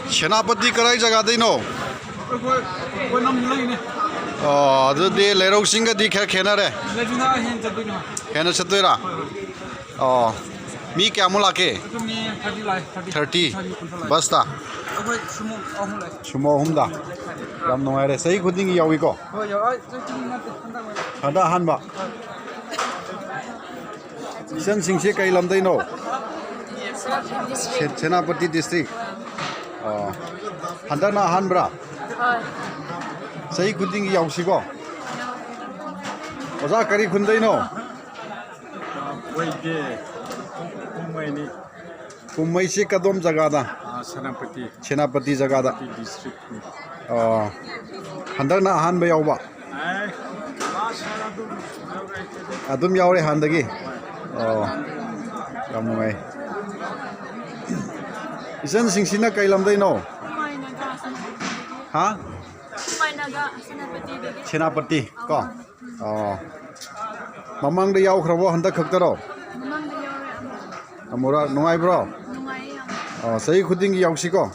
Senapati karai jaga dei no. Koi nam lai ne. Adu de lerong singa di khena re. Lejuna hin chadui no. Khena chatoi ra. Mi kya mula ke? Mi 30 lai 30. Basta. Koi sumo ahum lai. Sumo humda. Yam nongai re. Sei khuding yawi ko. Hoi yo ai chim na Handa hanba. Sen singse kai lam dei no. Senapati district. Handa na hanbra. Sei khuding yawsi ko. Oza kari khundai no. Wai de kumai ni. Kumai se kadom jaga da. Senapati jaga da. District. Handa na hanba yawba. Ai Adum yawre handagi. Yam ngai. Isan singsina kai lam dei no. Ha? Senapati ko. Mamang de yaw khrabo handa khaktaro. Amura nungai bro. Sei khuding yawsi ko.